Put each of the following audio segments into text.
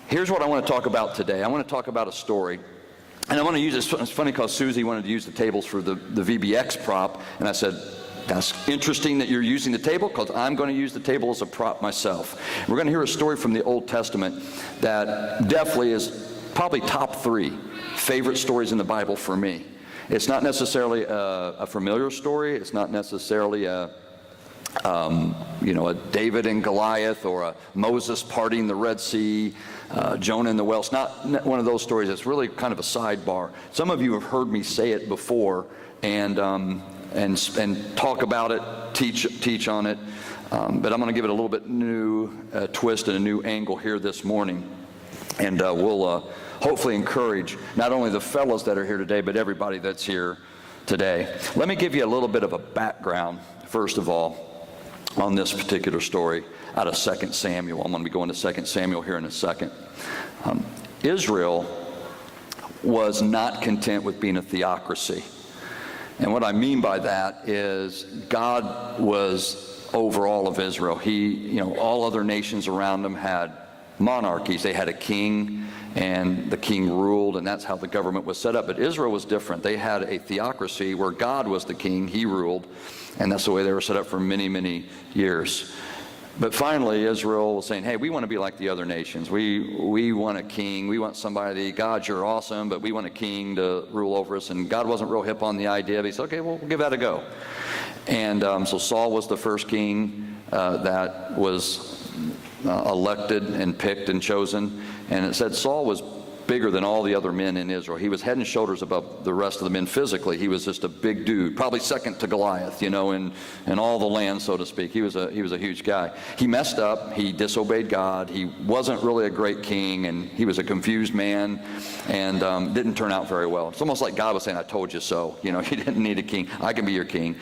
Here's what I want to talk about today. I want to talk about a story. And I want to use this. It's funny because Susie wanted to use the tables for the VBX prop. And I said, that's interesting that you're using the table because I'm going to use the table as a prop myself. We're going to hear a story from the Old Testament that definitely is probably top 3 favorite stories in the Bible for me. It's not necessarily a familiar story. It's not necessarily a David and Goliath or a Moses parting the Red Sea, Jonah and the whale. It's not one of those stories. It's really kind of a sidebar. Some of you have heard me say it before and talk about it, teach on it. But I'm going to give it a little bit new twist and a new angle here this morning. And we'll hopefully encourage not only the fellows that are here today, but everybody that's here today. Let me give you a little bit of a background, first of all, on this particular story out of 2 Samuel. I'm going to be going to 2 Samuel here in a second. Israel was not content with being a theocracy. And what I mean by that is God was over all of Israel. All other nations around them had monarchies. They had a king, and the king ruled, and that's how the government was set up. But Israel was different. They had a theocracy where God was the king, he ruled, and that's the way they were set up for many, many years. But finally, Israel was saying, hey, we want to be like the other nations. We want a king. We want somebody, God, you're awesome, but we want a king to rule over us. And God wasn't real hip on the idea. But he said, okay, well, we'll give that a go. And so Saul was the first king that was elected and picked and chosen. And it said Saul was bigger than all the other men in Israel. He was head and shoulders above the rest of the men physically. He was just a big dude, probably second to Goliath, in all the land, so to speak. He was a huge guy. He messed up. He disobeyed God. He wasn't really a great king, and he was a confused man and didn't turn out very well. It's almost like God was saying, I told you so. You didn't need a king. I can be your king.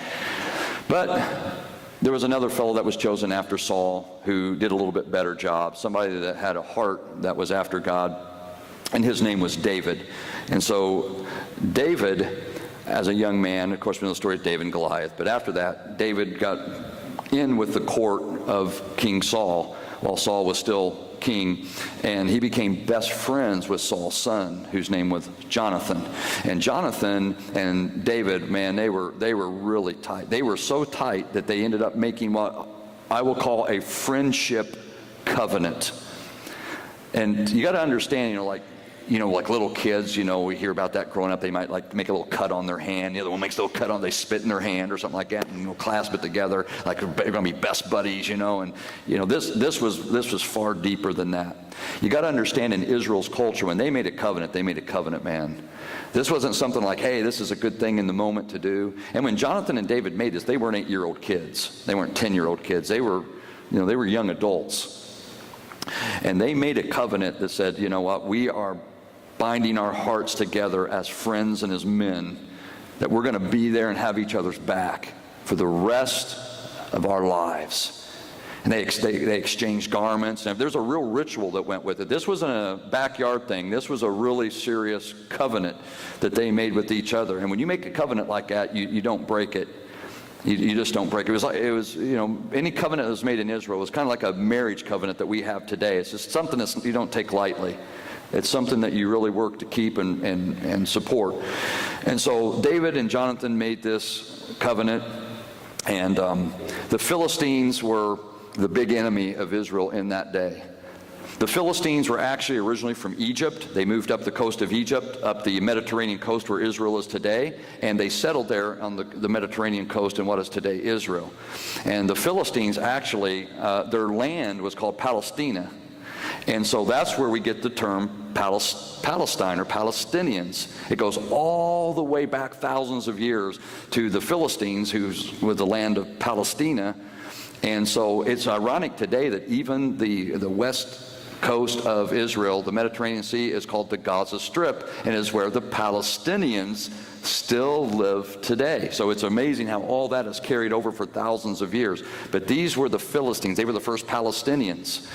But there was another fellow that was chosen after Saul who did a little bit better job, somebody that had a heart that was after God. And his name was David. And so David, as a young man, of course we know the story of David and Goliath, but after that, David got in with the court of King Saul while Saul was still king, and he became best friends with Saul's son, whose name was Jonathan. And Jonathan and David, man, they were really tight. They were so tight that they ended up making what I will call a friendship covenant. And you got to understand, like little kids, we hear about that growing up. They might like make a little cut on their hand. The other one makes a little cut on, they spit in their hand or something like that, and clasp it together like they're going to be best buddies, And this was far deeper than that. You got to understand, in Israel's culture, when they made a covenant, man. This wasn't something like, hey, this is a good thing in the moment to do. And when Jonathan and David made this, they weren't 8-year-old kids. They weren't 10-year-old kids. They were young adults. And they made a covenant that said, you know what, we are binding our hearts together as friends and as men, that we're going to be there and have each other's back for the rest of our lives. And they exchanged garments, and there's a real ritual that went with it. This wasn't a backyard thing. This was a really serious covenant that they made with each other. And when you make a covenant like that, you don't break it. You just don't break it. It was any covenant that was made in Israel was kind of like a marriage covenant that we have today. It's just something that you don't take lightly. It's something that you really work to keep and support. And so David and Jonathan made this covenant, and the Philistines were the big enemy of Israel in that day. The Philistines were actually originally from Egypt. They moved up the coast of Egypt, up the Mediterranean coast where Israel is today, and they settled there on the Mediterranean coast in what is today Israel. And the Philistines actually, their land was called Palestina. And so that's where we get the term Palestine or Palestinians. It goes all the way back thousands of years to the Philistines, who's with the land of Palestina. And so it's ironic today that even the west coast of Israel, the Mediterranean Sea, is called the Gaza Strip, and is where the Palestinians still live today. So it's amazing how all that is carried over for thousands of years. But these were the Philistines. They were the first Palestinians,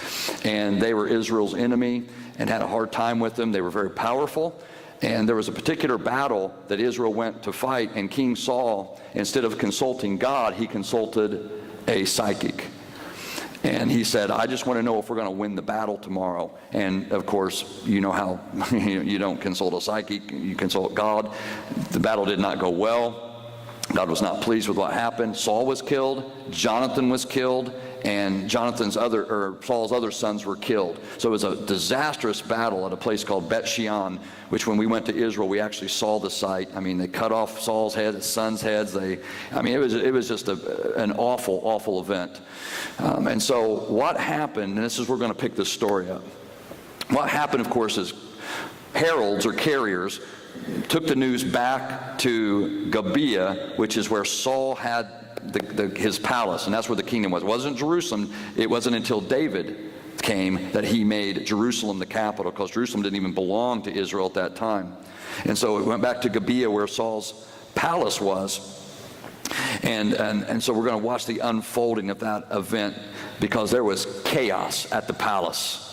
and they were Israel's enemy and had a hard time with them. They were very powerful. And there was a particular battle that Israel went to fight, and King Saul, instead of consulting God, he consulted a psychic. And he said, I just want to know if we're going to win the battle tomorrow. And of course, you know how you don't consult a psychic, you consult God. The battle did not go well. God was not pleased with what happened. Saul was killed, Jonathan was killed, and Saul's other sons were killed. So it was a disastrous battle at a place called Bet Shean, which when we went to Israel, we actually saw the site. I mean, they cut off Saul's head, his sons' heads. It was just an awful, awful event. And so what happened, and this is where we're going to pick this story up. What happened, of course, is heralds or carriers took the news back to Gibeah, which is where Saul had his palace, and that's where the kingdom was. It wasn't Jerusalem. It wasn't until David came that he made Jerusalem the capital, because Jerusalem didn't even belong to Israel at that time. And so it went back to Gibeah, where Saul's palace was. And so we're going to watch the unfolding of that event, because there was chaos at the palace.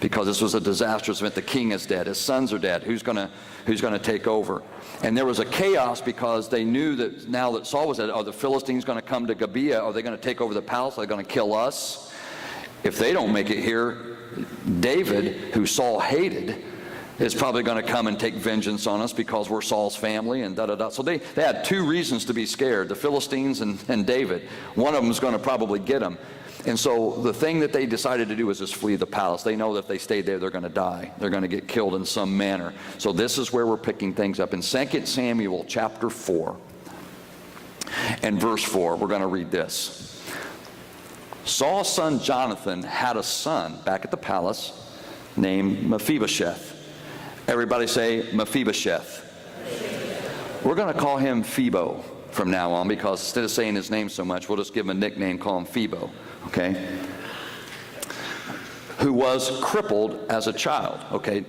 Because this was a disastrous event. The king is dead. His sons are dead. Who's going to take over? And there was a chaos because they knew that now that Saul was dead, are the Philistines going to come to Gibeah? Are they going to take over the palace? Are they going to kill us? If they don't make it here, David, who Saul hated, is probably going to come and take vengeance on us because we're Saul's family and da-da-da. So they had two reasons to be scared, the Philistines and David. One of them is going to probably get them. And so the thing that they decided to do was just flee the palace. They know that if they stayed there, they're going to die. They're going to get killed in some manner. So this is where we're picking things up. In 2 Samuel chapter 4 and verse 4, we're going to read this. Saul's son Jonathan had a son back at the palace named Mephibosheth. Everybody say Mephibosheth. We're going to call him Phibo from now on, because instead of saying his name so much, we'll just give him a nickname, call him Phibo. Okay? Who was crippled as a child. Okay?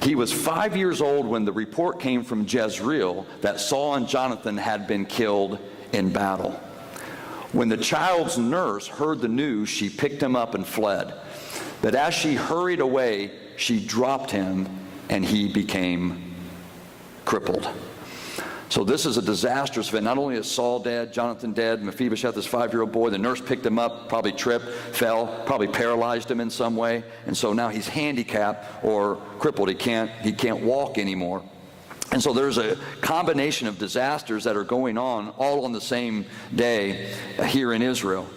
He was 5 years old when the report came from Jezreel that Saul and Jonathan had been killed in battle. When the child's nurse heard the news, she picked him up and fled. But as she hurried away, she dropped him, and he became crippled. So this is a disastrous event. Not only is Saul dead, Jonathan dead, Mephibosheth, this 5-year-old boy, the nurse picked him up, probably tripped, fell, probably paralyzed him in some way. And so now he's handicapped or crippled. He can't walk anymore. And so there's a combination of disasters that are going on all on the same day here in Israel.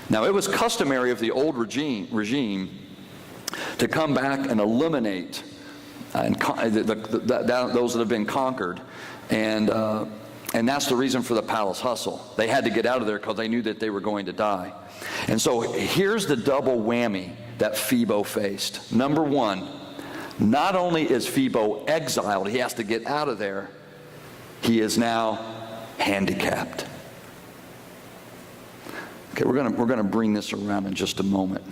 Now, it was customary of the old regime to come back and eliminate those that have been conquered. And that's the reason for the palace hustle. They had to get out of there because they knew that they were going to die. And so here's the double whammy that Phibo faced. Number one, not only is Phibo exiled, he has to get out of there, he is now handicapped. Okay, we're going to bring this around in just a moment.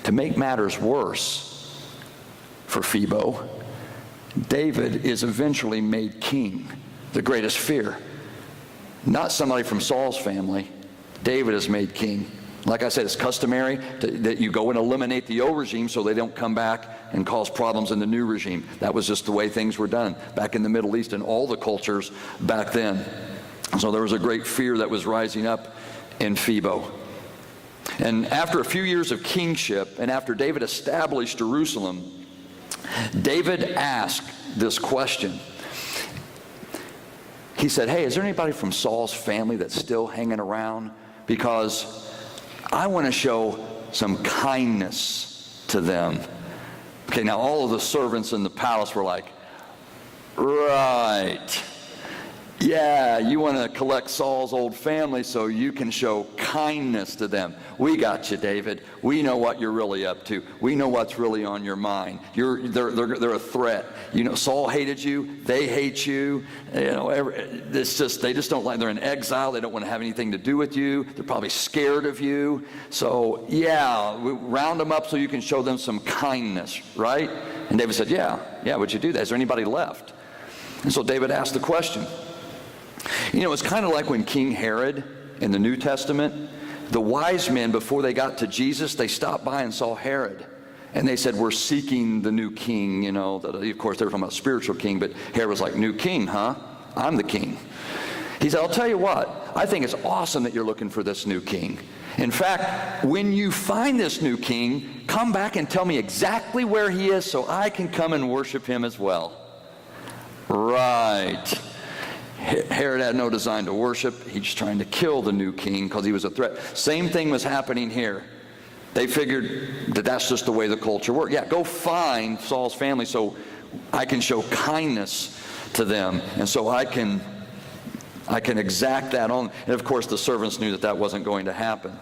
To make matters worse for Phibo, David is eventually made king. The greatest fear. Not somebody from Saul's family. David is made king. Like I said, it's customary that you go and eliminate the old regime so they don't come back and cause problems in the new regime. That was just the way things were done back in the Middle East and all the cultures back then. So there was a great fear that was rising up in Phibo. And after a few years of kingship, and after David established Jerusalem, David asked this question. He said, hey, is there anybody from Saul's family that's still hanging around? Because I want to show some kindness to them. Okay, now all of the servants in the palace were like, right. Yeah, you want to collect Saul's old family so you can show kindness to them. We got you, David. We know what you're really up to. We know what's really on your mind. They're a threat. You know, Saul hated you. They hate you. You know, they just don't like. They're in exile. They don't want to have anything to do with you. They're probably scared of you. So yeah, round them up so you can show them some kindness, right? And David said, yeah. Would you do that? Is there anybody left? And so David asked the question. You know, it's kind of like when King Herod in the New Testament, the wise men, before they got to Jesus, they stopped by and saw Herod. And they said, we're seeking the new king, you know. Of course, they were talking about spiritual king, but Herod was like, new king, huh? I'm the king. He said, I'll tell you what, I think it's awesome that you're looking for this new king. In fact, when you find this new king, come back and tell me exactly where he is so I can come and worship him as well. Right. Herod had no design to worship. He's trying to kill the new king because he was a threat. Same thing was happening here. They figured that that's just the way the culture worked. Yeah, go find Saul's family so I can show kindness to them, and so I can exact that on. And of course, the servants knew that that wasn't going to happen.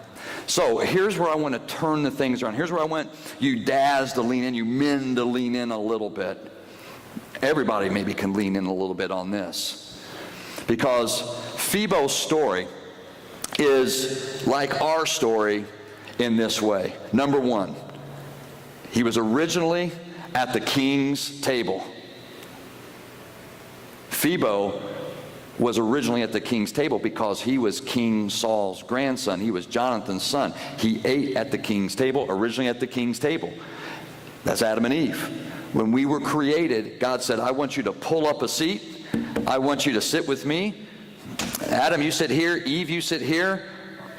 So here's where I want to turn the things around. Here's where I want you dads to lean in, you men to lean in a little bit. Everybody maybe can lean in a little bit on this. Because Phibo's story is like our story in this way. Number one, he was originally at the king's table. Phibo was originally at the king's table because he was King Saul's grandson. He was Jonathan's son. He ate at the king's table, originally at the king's table. That's Adam and Eve. When we were created, God said, I want you to pull up a seat. I want you to sit with me. Adam, you sit here. Eve, you sit here.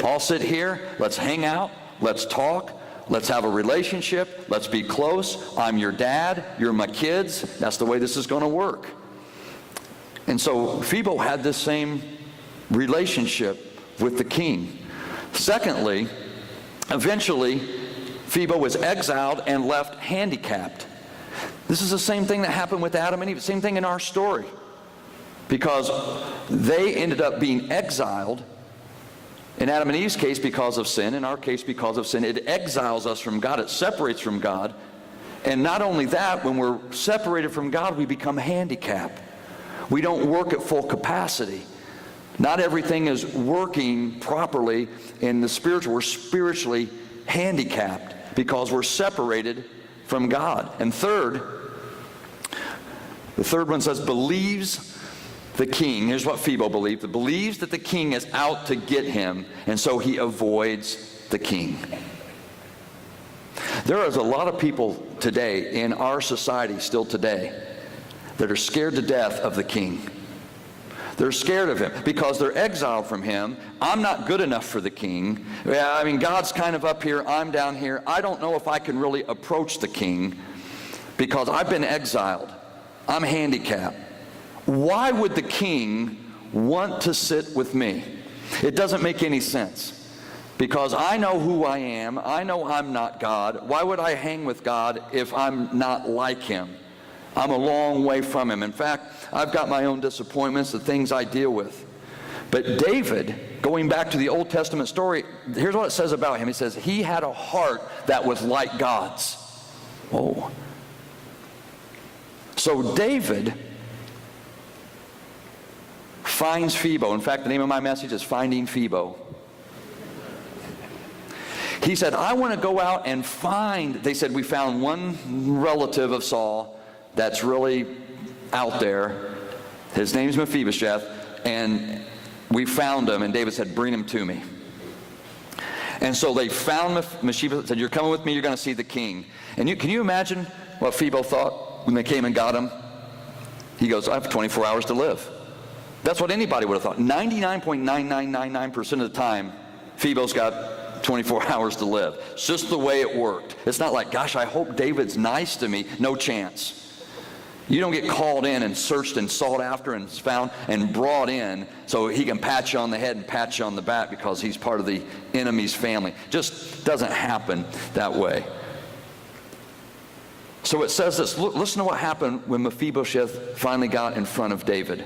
I'll sit here. Let's hang out. Let's talk. Let's have a relationship. Let's be close. I'm your dad. You're my kids. That's the way this is going to work. And so Phibo had this same relationship with the king. Secondly, eventually, Phibo was exiled and left handicapped. This is the same thing that happened with Adam and Eve, same thing in our story. Because they ended up being exiled, in Adam and Eve's case because of sin, in our case because of sin. It exiles us from God, it separates from God. And not only that, when we're separated from God, we become handicapped. We don't work at full capacity. Not everything is working properly in the spiritual. We're spiritually handicapped because we're separated from God. And third, the third one says, believes the king. Here's what Phibo believed. He believes that the king is out to get him, and so he avoids the king. There is a lot of people today in our society still today that are scared to death of the king. They're scared of him because they're exiled from him. I'm not good enough for the king. Yeah, I mean, God's kind of up here, I'm down here. I don't know if I can really approach the king because I've been exiled. I'm handicapped. Why would the king want to sit with me? It doesn't make any sense because I know who I am. I know I'm not God. Why would I hang with God if I'm not like him? I'm a long way from him. In fact, I've got my own disappointments, the things I deal with. But David, going back to the Old Testament story, here's what it says about him. It says, he had a heart that was like God's. Oh. So David finds Phibo. In fact, the name of my message is Finding Phibo. He said, I want to go out and find, they said, we found one relative of Saul that's really out there. His name's Mephibosheth, and we found him, and David said, bring him to me. And so they found Mephibosheth, said, you're coming with me, you're going to see the king. And can you imagine what Phibo thought when they came and got him? He goes, I have 24 hours to live. That's what anybody would have thought. 99.9999% of the time, Phibo's got 24 hours to live. It's just the way it worked. It's not like, gosh, I hope David's nice to me. No chance. You don't get called in and searched and sought after and found and brought in so he can pat you on the head and pat you on the back because he's part of the enemy's family. Just doesn't happen that way. So it says this. Listen to what happened when Mephibosheth finally got in front of David.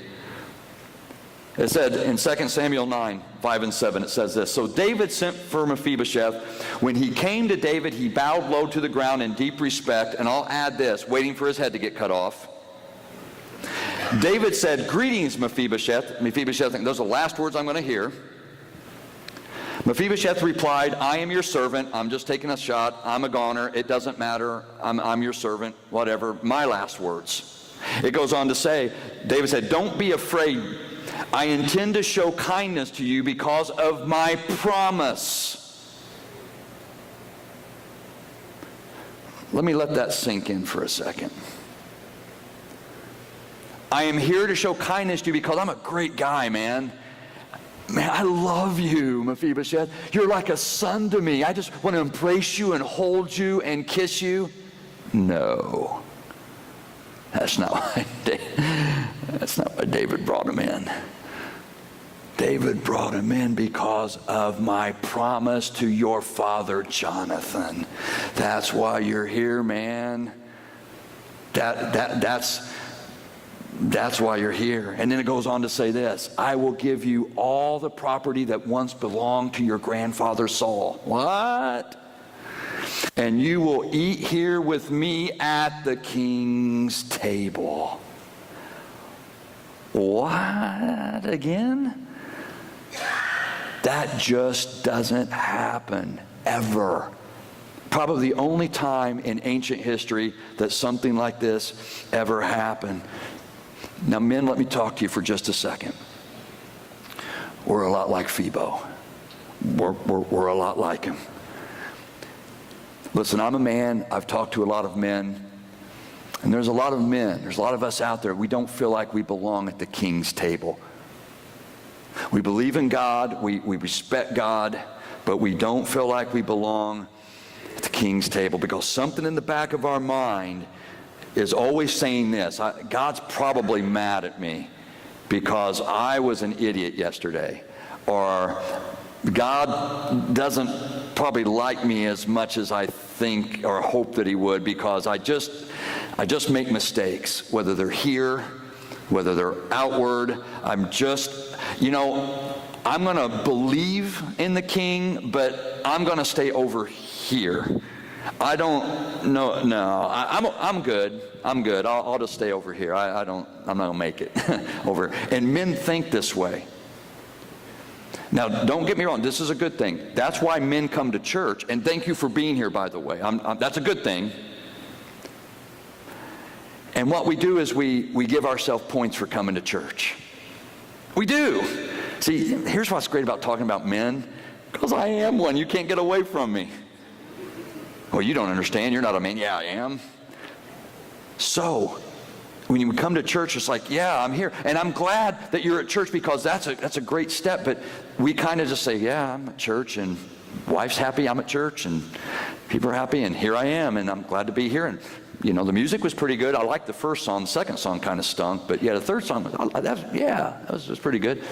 It said in 2 Samuel 9, 5 and 7, it says this. So David sent for Mephibosheth. When he came to David, he bowed low to the ground in deep respect. And I'll add this, waiting for his head to get cut off. David said, greetings, Mephibosheth. Mephibosheth, those are the last words I'm going to hear. Mephibosheth replied, I am your servant. I'm just taking a shot. I'm a goner. It doesn't matter. I'm your servant. Whatever. My last words. It goes on to say, David said, don't be afraid. I intend to show kindness to you because of my promise. Let me let that sink in for a second. I am here to show kindness to you because I'm a great guy, man. man, I love you, Mephibosheth. You're like a son to me. I just want to embrace you and hold you and kiss you. No. That's not why David brought him in. David brought him in because of my promise to your father, Jonathan. That's why you're here, man. That's why you're here. And then it goes on to say this: I will give you all the property that once belonged to your grandfather Saul. What? And you will eat here with me at the king's table. What again? That just doesn't happen ever. Probably the only time in ancient history that something like this ever happened. Now, men, let me talk to you for just a second. We're a lot like Phibo. We're a lot like him. Listen, I'm a man. I've talked to a lot of men. And there's a lot of men. There's a lot of us out there. We don't feel like we belong at the king's table. We believe in God. We respect God. But we don't feel like we belong at the king's table because something in the back of our mind is always saying this: God's probably mad at me because I was an idiot yesterday, or God doesn't probably like me as much as I think or hope that he would because I just make mistakes, whether they're here, whether they're outward. I'm going to believe in the king, but I'm going to stay over here. I don't know. No, I'm good. I'm good. I'll just stay over here. I'm not going to make it over. And men think this way. Now, don't get me wrong. This is a good thing. That's why men come to church. And thank you for being here, by the way. That's a good thing. And what we do is we give ourselves points for coming to church. We do. See, here's what's great about talking about men. Because I am one. You can't get away from me. Well, you don't understand. You're not a man. Yeah, I am. So, when you come to church, it's like, yeah, I'm here. And I'm glad that you're at church because that's a great step. But we kind of just say, yeah, I'm at church, and wife's happy I'm at church, and people are happy, and here I am, and I'm glad to be here. And, the music was pretty good. I liked the first song. The second song kind of stunk. But, yeah, the third song, that was pretty good.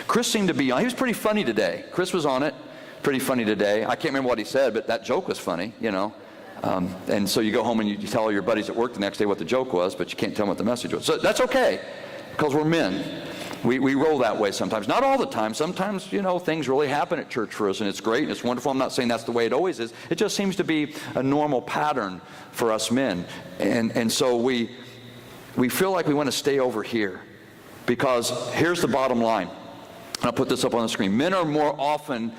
Chris seemed to be on. He was pretty funny today. Chris was on it. Pretty funny today. I can't remember what he said, but that joke was funny, And so you go home and you tell all your buddies at work the next day what the joke was, but you can't tell them what the message was. So that's okay, because we're men. We roll that way sometimes. Not all the time. Sometimes, things really happen at church for us, and it's great, and it's wonderful. I'm not saying that's the way it always is. It just seems to be a normal pattern for us men. And so we feel like we want to stay over here, because here's the bottom line. I'll put this up on the screen. Men are often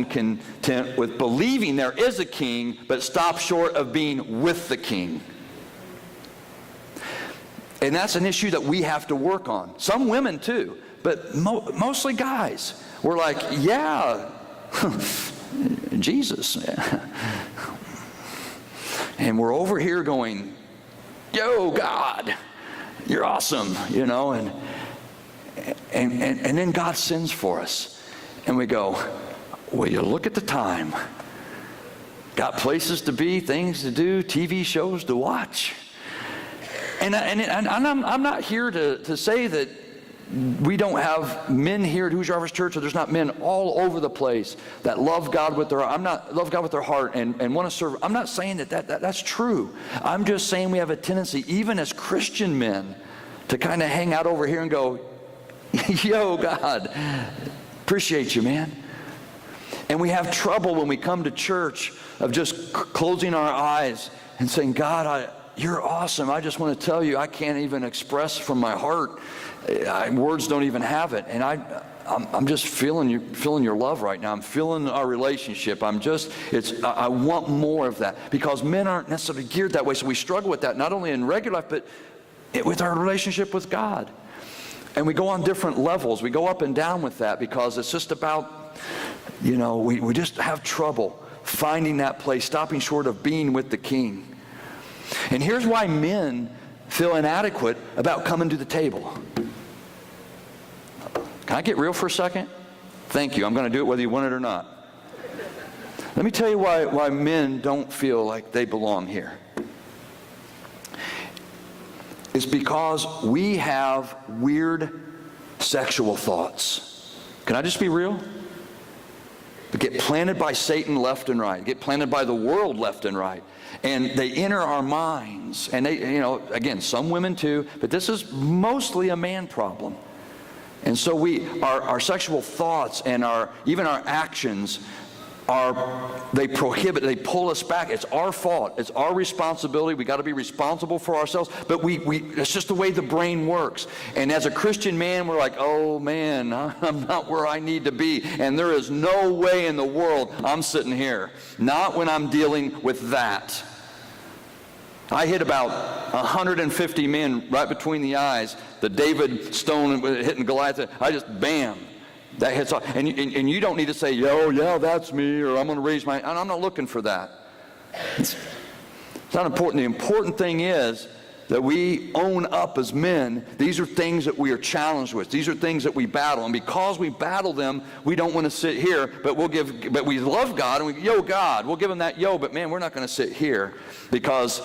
content with believing there is a king, but stop short of being with the king. And that's an issue that we have to work on. Some women too, but mostly guys. We're like, yeah, Jesus. And we're over here going, yo, God, you're awesome, And then God sends for us. And we go, well, you look at the time. Got places to be, things to do, TV shows to watch. And I'm not here to say that we don't have men here at Hoosier Harvest Church, or there's not men all over the place that love God with their heart and want to serve. I'm not saying that's true. I'm just saying we have a tendency, even as Christian men, to kind of hang out over here and go, yo, God, appreciate you, man. And we have trouble when we come to church of just closing our eyes and saying, God, you're awesome. I just want to tell you, I can't even express from my heart. Words don't even have it. And I'm just feeling your love right now. I'm feeling our relationship. I want more of that, because men aren't necessarily geared that way. So we struggle with that, not only in regular life, but with our relationship with God. And we go on different levels. We go up and down with that, because it's just about, we just have trouble finding that place, stopping short of being with the king. And here's why men feel inadequate about coming to the table. Can I get real for a second? Thank you. I'm going to do it whether you want it or not. Let me tell you why men don't feel like they belong here. It's because we have weird sexual thoughts. Can I just be real? They get planted by Satan left and right, get planted by the world left and right. And they enter our minds. And they, again, some women too, but this is mostly a man problem. And so our sexual thoughts and even our actions they pull us back. It's our fault. It's our responsibility. We got to be responsible for ourselves. But it's just the way the brain works. And as a Christian man, we're like, oh man, I'm not where I need to be. And there is no way in the world I'm sitting here. Not when I'm dealing with that. I hit about 150 men right between the eyes. The David stone hitting Goliath. I just, bam. That hits off. And you don't need to say, oh, yeah, that's me, or I'm going to raise my... I'm not looking for that. It's not important. The important thing is that we own up as men. These are things that we are challenged with. These are things that we battle. And because we battle them, we don't want to sit here, but we love God, and God. We'll give him that but man, we're not going to sit here because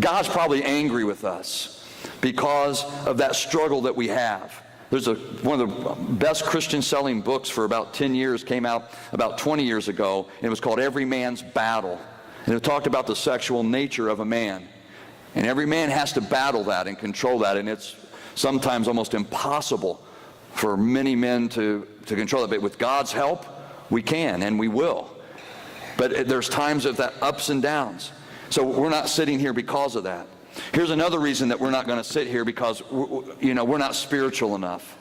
God's probably angry with us because of that struggle that we have. There's one of the best Christian selling books for about 10 years, came out about 20 years ago, and it was called Every Man's Battle. And it talked about the sexual nature of a man. And every man has to battle that and control that, and it's sometimes almost impossible for many men to control it. But with God's help, we can and we will. But there's times of that ups and downs. So we're not sitting here because of that. Here's another reason that we're not going to sit here, because we're not spiritual enough.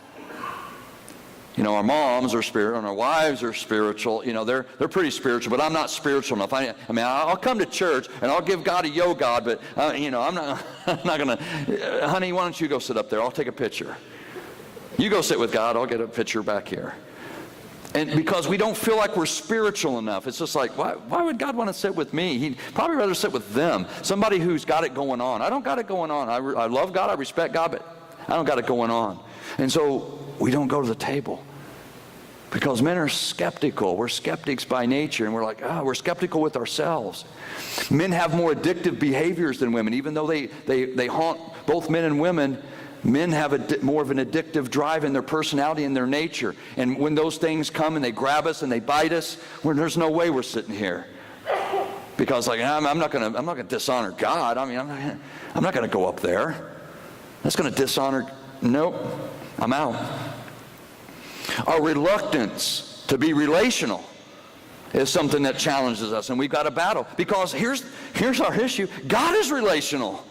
Our moms are spiritual, and our wives are spiritual. They're pretty spiritual, but I'm not spiritual enough. I'll come to church and I'll give God a God, but I'm not going to. Honey, why don't you go sit up there? I'll take a picture. You go sit with God. I'll get a picture back here. And because we don't feel like we're spiritual enough. It's just like, why would God want to sit with me? He'd probably rather sit with them, somebody who's got it going on. I don't got it going on. I love God, I respect God, but I don't got it going on. And so we don't go to the table because men are skeptical. We're skeptics by nature, and we're like, we're skeptical with ourselves. Men have more addictive behaviors than women, even though they haunt both men and women. Men have more of an addictive drive in their personality and their nature. And when those things come and they grab us and they bite us, there's no way we're sitting here. Because I'm not going to dishonor God. I'm not going to go up there. That's going to dishonor. Nope. I'm out. Our reluctance to be relational is something that challenges us, and we've got to battle. Because here's our issue. God is relational.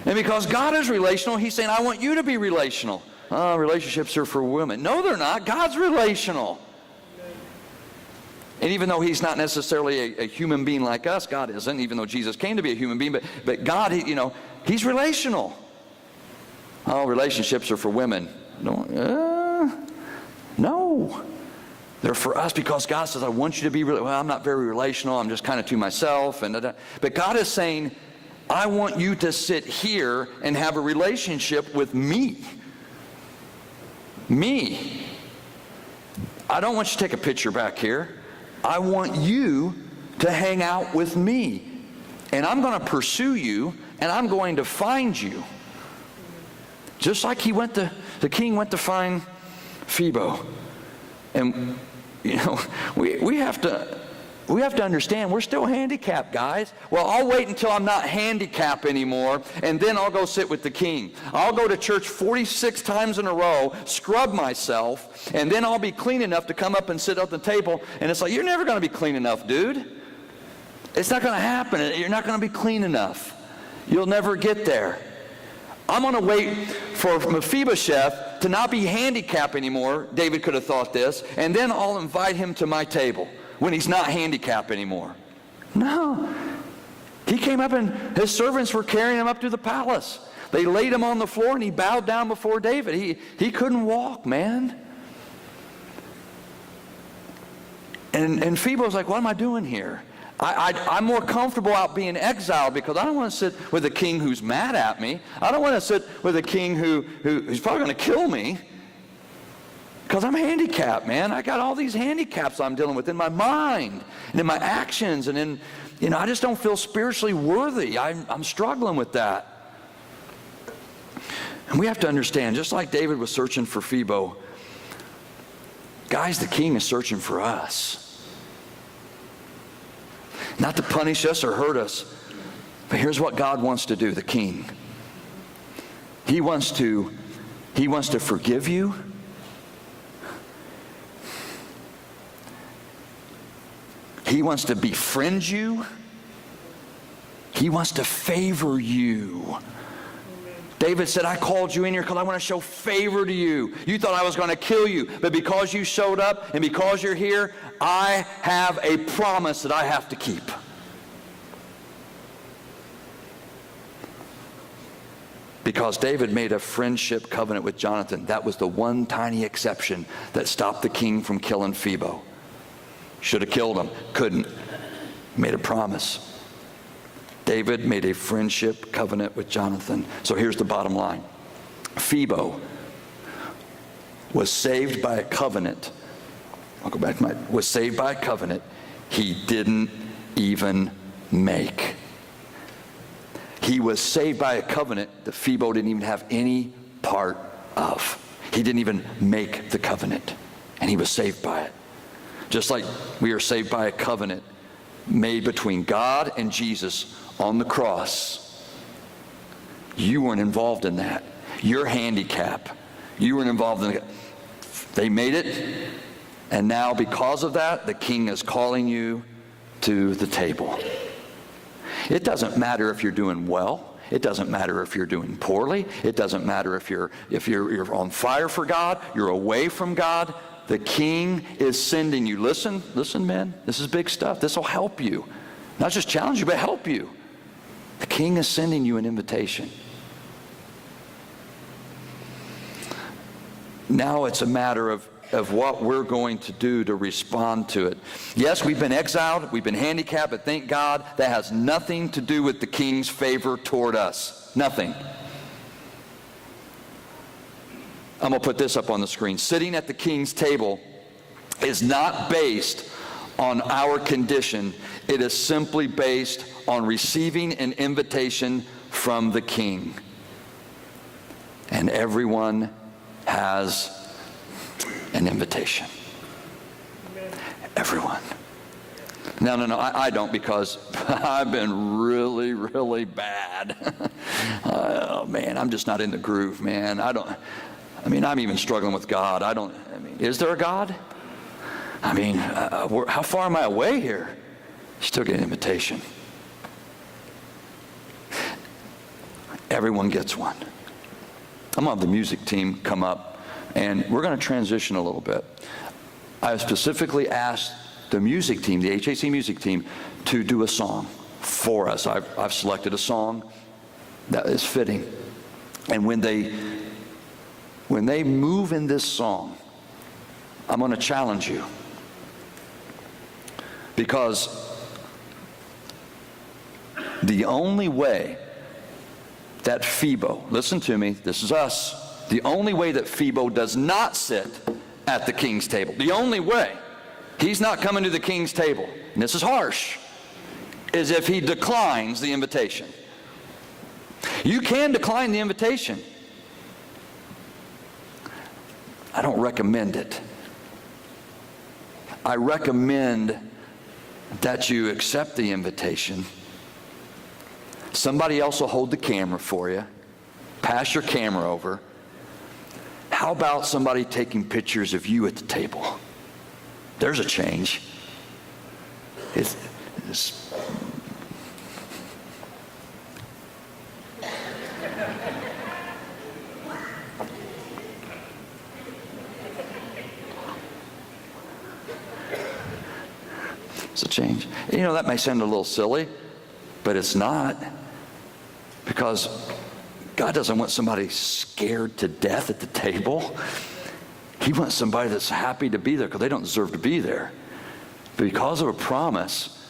And because God is relational, he's saying, I want you to be relational. Relationships are for women. No, they're not. God's relational. And even though he's not necessarily a human being like us, God isn't, even though Jesus came to be a human being, but God, he's relational. Relationships are for women. No. They're for us because God says, I want you to be I'm not very relational. I'm just kind of to myself. But God is saying, I want you to sit here and have a relationship with me. Me. I don't want you to take a picture back here. I want you to hang out with me. And I'm going to pursue you, and I'm going to find you. Just like the king went to find Phibo. And, we have to understand we're still handicapped, guys. Well, I'll wait until I'm not handicapped anymore, and then I'll go sit with the king. I'll go to church 46 times in a row, scrub myself, and then I'll be clean enough to come up and sit at the table. And it's like, you're never going to be clean enough, dude. It's not going to happen. You're not going to be clean enough. You'll never get there. I'm going to wait for Mephibosheth to not be handicapped anymore. David could have thought this. And then I'll invite him to my table when he's not handicapped anymore. No. He came up and his servants were carrying him up to the palace. They laid him on the floor and he bowed down before David. He couldn't walk, man. And Phibo's like, what am I doing here? I'm more comfortable out being exiled because I don't want to sit with a king who's mad at me. I don't want to sit with a king who's probably going to kill me. Because I'm handicapped, man. I got all these handicaps I'm dealing with in my mind and in my actions, and in, I just don't feel spiritually worthy. I'm struggling with that. And we have to understand, just like David was searching for Phibo, guys, the king is searching for us. Not to punish us or hurt us, but here's what God wants to do, the king. He wants to forgive you. He wants to befriend you. He wants to favor you. David said, I called you in here because I want to show favor to you. You thought I was going to kill you, but because you showed up and because you're here, I have a promise that I have to keep. Because David made a friendship covenant with Jonathan. That was the one tiny exception that stopped the king from killing Phibo. Should have killed him. Couldn't. Made a promise. David made a friendship covenant with Jonathan. So here's the bottom line. Phibo was saved by a covenant. I'll go back to was saved by a covenant he didn't even make. He was saved by a covenant that Phibo didn't even have any part of. He didn't even make the covenant, and he was saved by it. Just like we are saved by a covenant made between God and Jesus on the cross. You weren't involved in that. Your handicap. You weren't involved in it. They made it, and now because of that, the king is calling you to the table. It doesn't matter if you're doing well. It doesn't matter if you're doing poorly. It doesn't matter if you're on fire for God, you're away from God. The king is sending you. Listen, men, this is big stuff. This will help you. Not just challenge you, but help you. The king is sending you an invitation. Now it's a matter of what we're going to do to respond to it. Yes, we've been exiled, we've been handicapped, but thank God that has nothing to do with the king's favor toward us. Nothing. I'm going to put this up on the screen. Sitting at the king's table is not based on our condition. It is simply based on receiving an invitation from the king. And everyone has an invitation. Everyone. No, I don't, because I've been really, really bad. Oh, man, I'm just not in the groove, man. I'm even struggling with God. Is there a God? How far am I away here? Still get an invitation. Everyone gets one. I'm going to have the music team come up, and we're going to transition a little bit. I specifically asked the music team, the HAC music team, to do a song for us. I've selected a song that is fitting. And when they move in this song, I'm going to challenge you. Because the only way that Phibo, listen to me, this is us, the only way that Phibo does not sit at the king's table, the only way he's not coming to the king's table, and this is harsh, is if he declines the invitation. You can decline the invitation. I don't recommend it. I recommend that you accept the invitation. Somebody else will hold the camera for you. Pass your camera over. How about somebody taking pictures of you at the table? There's a change. It's a change. That may sound a little silly, but it's not. Because God doesn't want somebody scared to death at the table. He wants somebody that's happy to be there because they don't deserve to be there. But because of a promise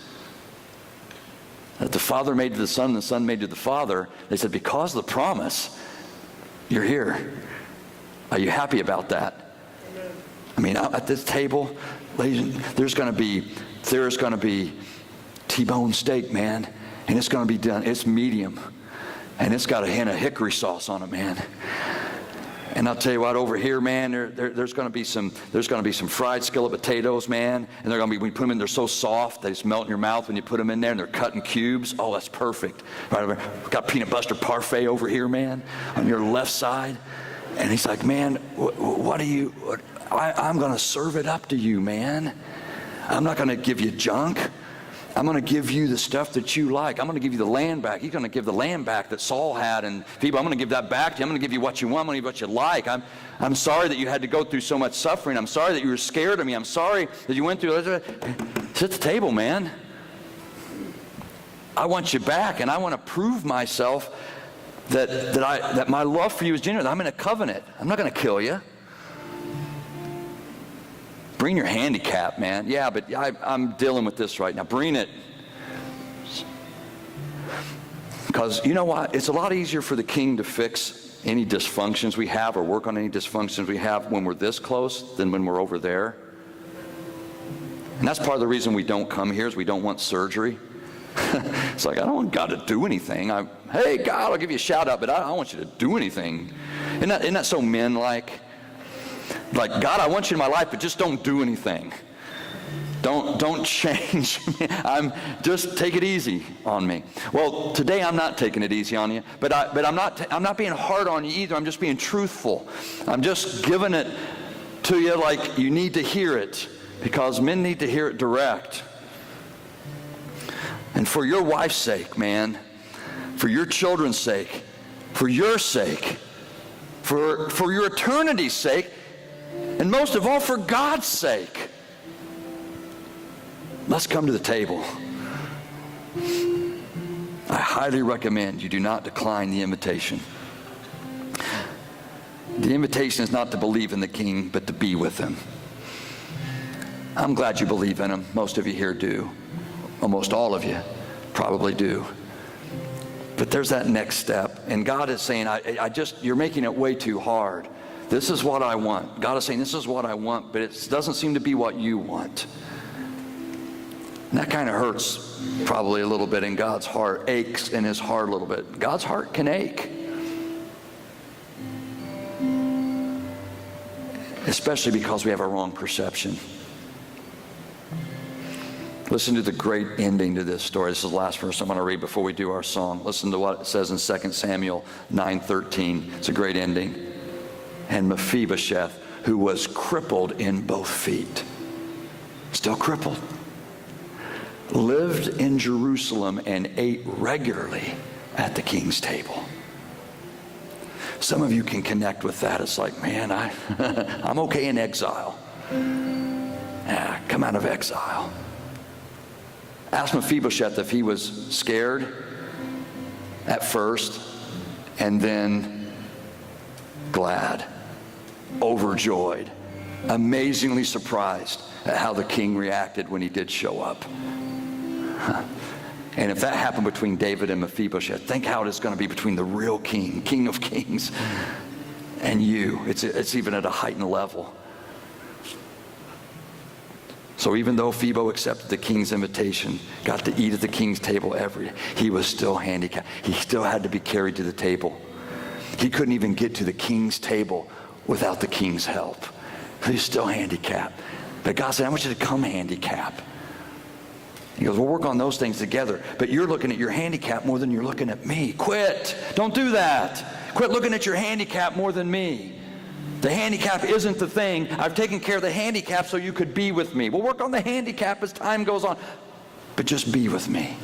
that the Father made to the Son and the Son made to the Father, they said, because of the promise, you're here. Are you happy about that? mean, at this table, ladies, there's going to be T-bone steak, man, and it's going to be done. It's medium, and it's got a hint of hickory sauce on it, man. And I'll tell you what, over here, man, there's going to be some fried skillet potatoes, man, and they're going to be, when you put them in, they're so soft they just melt in your mouth when you put them in there, and they're cut in cubes. Oh, that's perfect. Right over, got peanut butter parfait over here, man, on your left side. And he's like, man, I'm going to serve it up to you, man. I'm not going to give you junk. I'm going to give you the stuff that you like. I'm going to give you the land back. He's going to give the land back that Saul had. And Phibo, I'm going to give that back to you. I'm going to give you what you want. I'm going to give you what you like. I'm sorry that you had to go through so much suffering. I'm sorry that you were scared of me. I'm sorry that you went through. Sit at the table, man. I want you back, and I want to prove myself that my love for you is genuine. I'm in a covenant. I'm not going to kill you. Bring your handicap, man. Yeah, but I'm dealing with this right now. Bring it. Because you know what? It's a lot easier for the king to fix any dysfunctions we have or work on any dysfunctions we have when we're this close than when we're over there. And that's part of the reason we don't come here is we don't want surgery. It's like, I don't want God to do anything. Hey, God, I'll give you a shout out, but I don't want you to do anything. Isn't that so men-like? Like, God, I want you in my life, but just don't do anything. Don't change me. Just take it easy on me. Well, today I'm not taking it easy on you, but I'm not being hard on you either. I'm just being truthful. I'm just giving it to you like you need to hear it, because men need to hear it direct. And for your wife's sake, man, for your children's sake, for your sake, for your eternity's sake, and most of all, for God's sake, let's come to the table. I highly recommend you do not decline the invitation. The invitation is not to believe in the King, but to be with him. I'm glad you believe in him. Most of you here do. Almost all of you probably do. But there's that next step. And God is saying, you're making it way too hard. This is what I want. God is saying, this is what I want, but it doesn't seem to be what you want. And that kind of hurts probably a little bit in God's heart, aches in his heart a little bit. God's heart can ache. Especially because we have a wrong perception. Listen to the great ending to this story. This is the last verse I'm going to read before we do our song. Listen to what it says in 2 Samuel 9:13. It's a great ending. And Mephibosheth, who was crippled in both feet, still crippled, lived in Jerusalem and ate regularly at the king's table. Some of you can connect with that. It's like, man, I'm okay in exile. Yeah, come out of exile. Ask Mephibosheth if he was scared at first and then glad, overjoyed, amazingly surprised at how the king reacted when he did show up. And if that happened between David and Mephibosheth, think how it is going to be between the real king, King of Kings, and you. It's even at a heightened level. So even though Phibo accepted the king's invitation, got to eat at the king's table every day, he was still handicapped. He still had to be carried to the table. He couldn't even get to the king's table without the king's help. He was still handicapped. But God said, I want you to come handicapped. He goes, we'll work on those things together. But you're looking at your handicap more than you're looking at me. Quit. Don't do that. Quit looking at your handicap more than me. The handicap isn't the thing. I've taken care of the handicap so you could be with me. We'll work on the handicap as time goes on. But just be with me.